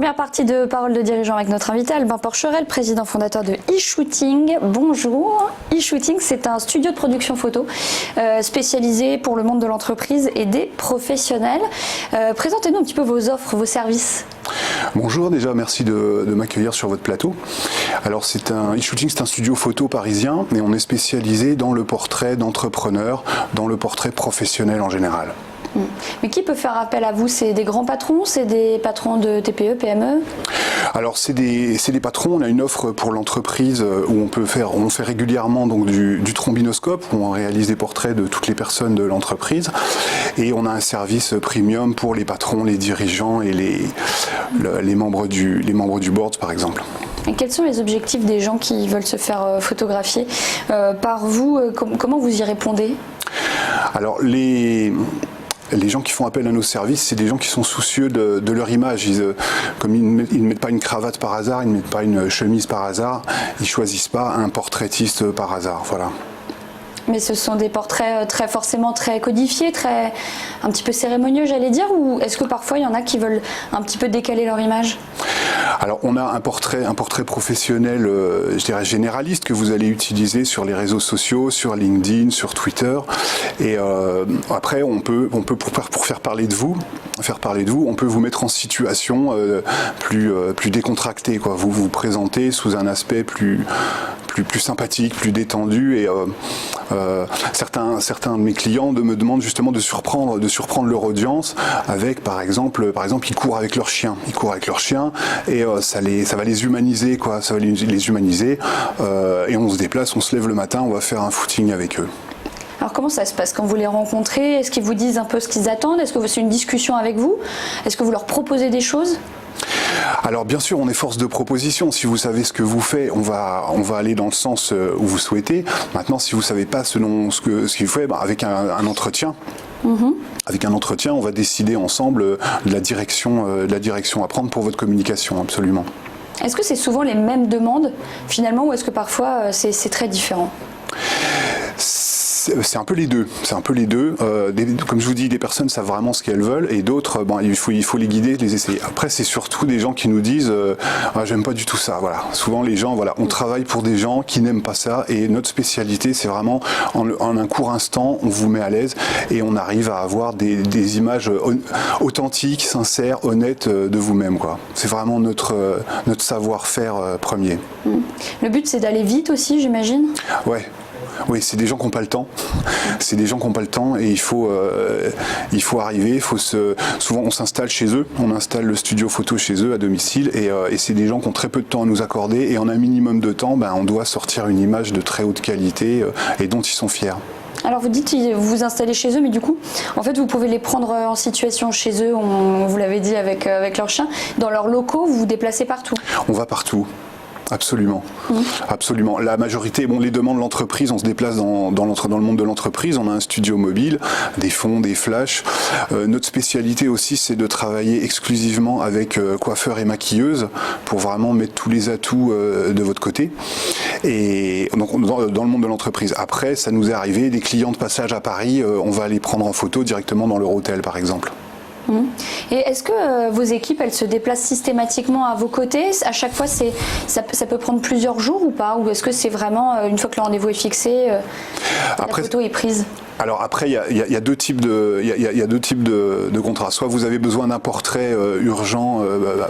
Première partie de Parole de dirigeant avec notre invité Albin Porcherel, président fondateur de eShooting. Bonjour. eShooting, c'est un studio de production photo spécialisé pour le monde de l'entreprise et des professionnels. Présentez-nous un petit peu vos offres, vos services. Bonjour, déjà merci de m'accueillir sur votre plateau. Alors eShooting, c'est un studio photo parisien et on est spécialisé dans le portrait d'entrepreneurs, dans le portrait professionnel en général. Mais qui peut faire appel à vous? C'est des grands patrons? C'est des patrons de TPE, PME? Alors c'est des patrons. On a une offre pour l'entreprise où on fait régulièrement donc du trombinoscope, où on réalise des portraits de toutes les personnes de l'entreprise, et on a un service premium pour les patrons, les dirigeants et les membres du board par exemple. Et quels sont les objectifs des gens qui veulent se faire photographier par vous? Comment vous y répondez? Alors les gens qui font appel à nos services, c'est des gens qui sont soucieux de leur image. Comme ils ne mettent pas une cravate par hasard, ils ne mettent pas une chemise par hasard, ils ne choisissent pas un portraitiste par hasard. Voilà. Mais ce sont des portraits forcément très codifiés, un petit peu cérémonieux, j'allais dire, ou est-ce que parfois il y en a qui veulent un petit peu décaler leur image? Alors on a un portrait professionnel, je dirais généraliste, que vous allez utiliser sur les réseaux sociaux, sur LinkedIn, sur Twitter. Et après on peut pour faire parler de vous, on peut vous mettre en situation plus décontractée, quoi. Vous vous présentez sous un aspect plus sympathique, plus détendu, et certains de mes clients me demandent justement de surprendre leur audience avec par exemple ils courent avec leur chien, et ça va les humaniser, quoi. Ça va les humaniser, et on se déplace, on se lève le matin, on va faire un footing avec eux. Alors comment ça se passe quand vous les rencontrez? Est-ce qu'ils vous disent un peu ce qu'ils attendent? Est-ce que c'est une discussion avec vous? Est-ce que vous leur proposez des choses? Alors bien sûr, on est force de proposition. Si vous savez ce que vous faites, on va aller dans le sens où vous souhaitez. Maintenant, si vous ne savez pas ce qu'il faut, avec un entretien. Avec un entretien, on va décider ensemble de la direction à prendre pour votre communication, absolument. Est-ce que c'est souvent les mêmes demandes finalement, ou est-ce que parfois c'est très différent? C'est un peu les deux. Comme je vous dis, des personnes savent vraiment ce qu'elles veulent, et d'autres, il faut les guider, les essayer. Après, c'est surtout des gens qui nous disent j'aime pas du tout ça. Voilà. Souvent, les gens, on travaille pour des gens qui n'aiment pas ça, et notre spécialité, c'est vraiment en un court instant, on vous met à l'aise et on arrive à avoir des images authentiques, sincères, honnêtes de vous-même, quoi. C'est vraiment notre savoir-faire premier. Le but, c'est d'aller vite aussi, j'imagine. Ouais. Oui, c'est des gens qui n'ont pas le temps. Et il faut arriver. Souvent, on s'installe chez eux. On installe le studio photo chez eux à domicile, et c'est des gens qui ont très peu de temps à nous accorder. Et en un minimum de temps, on doit sortir une image de très haute qualité et dont ils sont fiers. Alors vous dites vous vous installez chez eux, mais du coup, en fait, vous pouvez les prendre en situation chez eux. Vous l'avez dit avec leur chien. Dans leurs locaux, vous vous déplacez partout. On va partout. Absolument. Absolument. La majorité, les demandes de l'entreprise, on se déplace dans le monde de l'entreprise, on a un studio mobile, des fonds, des flashs. Notre spécialité aussi, c'est de travailler exclusivement avec coiffeurs et maquilleuses pour vraiment mettre tous les atouts de votre côté. Et donc dans le monde de l'entreprise. Après, ça nous est arrivé, des clients de passage à Paris, on va les prendre en photo directement dans leur hôtel, par exemple. Et est-ce que vos équipes, elles se déplacent systématiquement à vos côtés? À chaque fois, ça peut prendre plusieurs jours ou pas? Ou est-ce que c'est vraiment, une fois que le rendez-vous est fixé, la photo est prise? Alors après, il y a deux types de contrats. Soit vous avez besoin d'un portrait urgent,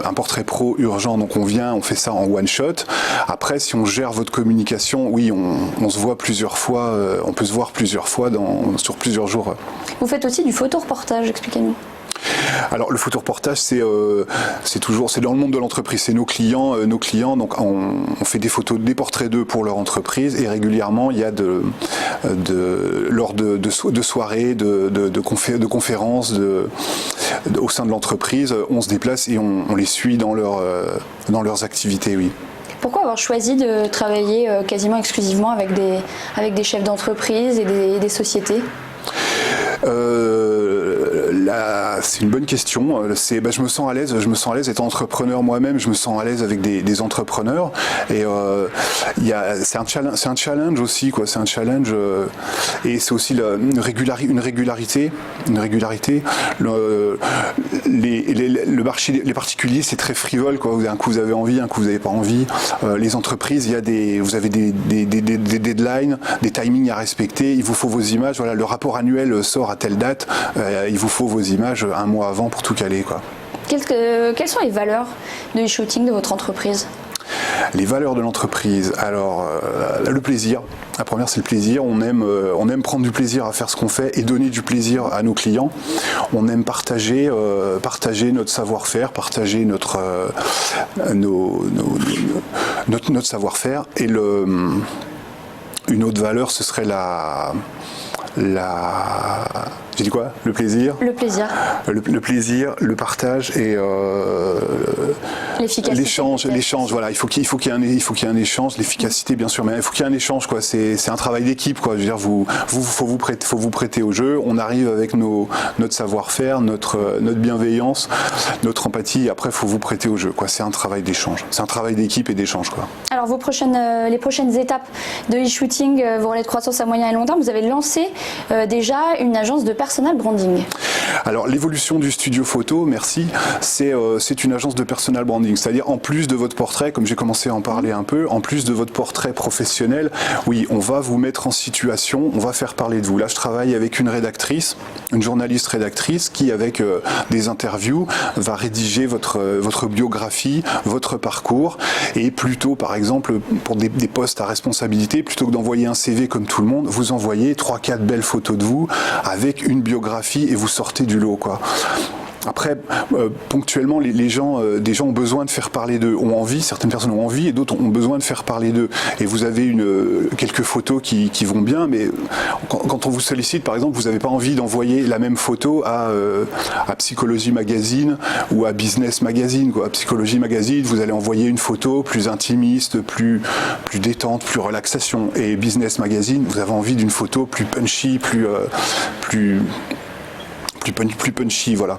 un portrait pro urgent, donc on fait ça en one shot. Après, si on gère votre communication, oui, on se voit plusieurs fois, on peut se voir plusieurs fois sur plusieurs jours. Vous faites aussi du photoreportage, expliquez-nous. Alors le photoreportage, c'est dans le monde de l'entreprise, c'est nos clients, donc on fait des portraits d'eux pour leur entreprise, et régulièrement il y a lors de soirées, de conférences au sein de l'entreprise, on se déplace et on les suit dans leurs activités, oui. Pourquoi avoir choisi de travailler quasiment exclusivement avec des chefs d'entreprise et des sociétés? c'est une bonne question. Je me sens à l'aise étant entrepreneur moi-même. Je me sens à l'aise avec des entrepreneurs. Et c'est un challenge aussi, quoi. C'est un challenge et c'est aussi une régularité. Le marché, les particuliers, c'est très frivole, quoi. Un coup vous avez envie, un coup vous n'avez pas envie. Les entreprises, vous avez des deadlines, des timings à respecter. Il vous faut vos images. Voilà, le rapport annuel sort à telle date. Il vous faut vos images un mois avant pour tout caler, quoi. Quelles sont les valeurs de e-shooting de votre entreprise ? Les valeurs de l'entreprise, alors le plaisir. La première, c'est le plaisir. On aime prendre du plaisir à faire ce qu'on fait et donner du plaisir à nos clients. On aime partager notre savoir-faire, partager notre savoir-faire. Et une autre valeur, ce serait j'ai dit quoi ? Le plaisir. Le plaisir. Le plaisir, le partage et l'échange. Voilà, il faut qu'il y ait un échange, l'efficacité bien sûr, mais il faut qu'il y ait un échange, quoi. C'est un travail d'équipe, quoi. Je veux dire, faut vous prêter au jeu. On arrive avec notre savoir-faire, notre bienveillance, notre empathie. Et après, faut vous prêter au jeu, quoi. C'est un travail d'échange. C'est un travail d'équipe et d'échange, quoi. Alors les prochaines étapes de e-shooting, vos relais de croissance à moyen et long terme, vous avez lancé déjà une agence de personal branding. Alors l'évolution du studio photo, merci, c'est une agence de personal branding, c'est-à-dire en plus de votre portrait, comme j'ai commencé à en parler un peu, en plus de votre portrait professionnel, oui, on va vous mettre en situation, on va faire parler de vous. Là, je travaille avec une journaliste rédactrice qui, avec des interviews, va rédiger votre biographie, votre parcours, et plutôt, par exemple, pour des postes à responsabilité, plutôt que d'envoyer un CV comme tout le monde, vous envoyez 3-4 belles photos de vous avec une biographie et vous sortez du lot, quoi. Après, ponctuellement, des gens ont besoin de faire parler d'eux, ont envie, certaines personnes ont envie et d'autres ont besoin de faire parler d'eux. Et vous avez quelques photos qui vont bien, mais quand on vous sollicite, par exemple, vous n'avez pas envie d'envoyer la même photo à Psychologie Magazine ou à Business Magazine, quoi. À Psychologie Magazine, vous allez envoyer une photo plus intimiste, plus détente, plus relaxation. Et Business Magazine, vous avez envie d'une photo plus punchy, plus punchy, voilà.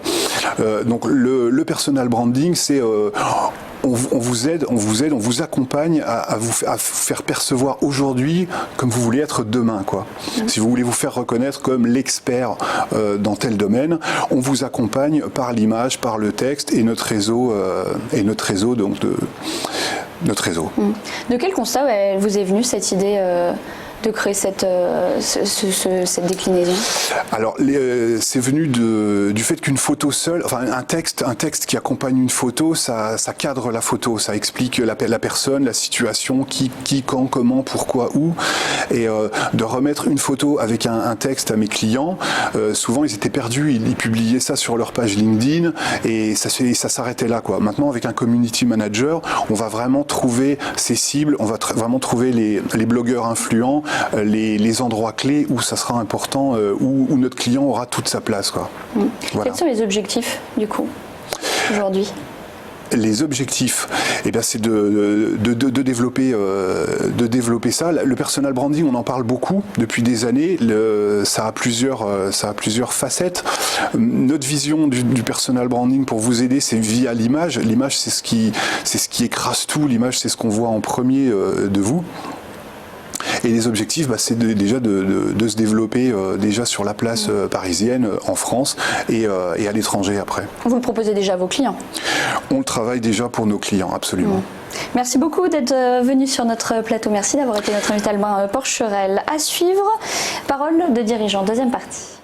Donc le personal branding, c'est on vous accompagne à vous faire percevoir aujourd'hui comme vous voulez être demain, quoi. Si vous voulez vous faire reconnaître comme l'expert dans tel domaine, on vous accompagne par l'image, par le texte et notre réseau donc notre réseau. De quel constat vous est venue cette idée de créer cette déclinaison? Alors, c'est venu du fait qu'une photo seule, enfin un texte qui accompagne une photo, ça cadre la photo, ça explique la personne, la situation, qui, quand, comment, pourquoi, où. Et de remettre une photo avec un texte à mes clients, souvent ils étaient perdus, ils publiaient ça sur leur page LinkedIn et ça s'arrêtait là, quoi. Maintenant, avec un community manager, on va vraiment trouver ses cibles, on va vraiment trouver les blogueurs influents, les endroits clés où ça sera important, où notre client aura toute sa place, quoi. Voilà. Quels sont les objectifs, du coup, aujourd'hui ? Les objectifs, eh bien, c'est de développer ça. Le personal branding, on en parle beaucoup depuis des années. Ça a plusieurs facettes. Notre vision du personal branding pour vous aider, c'est via l'image. L'image, c'est ce qui écrase tout. L'image, c'est ce qu'on voit en premier de vous. Et les objectifs, c'est déjà de se développer déjà sur la place parisienne, en France et à l'étranger après. Vous le proposez déjà à vos clients ? On le travaille déjà pour nos clients, absolument. Merci beaucoup d'être venu sur notre plateau. Merci d'avoir été notre invité Albin Porcherel. À suivre, Parole de dirigeant, deuxième partie.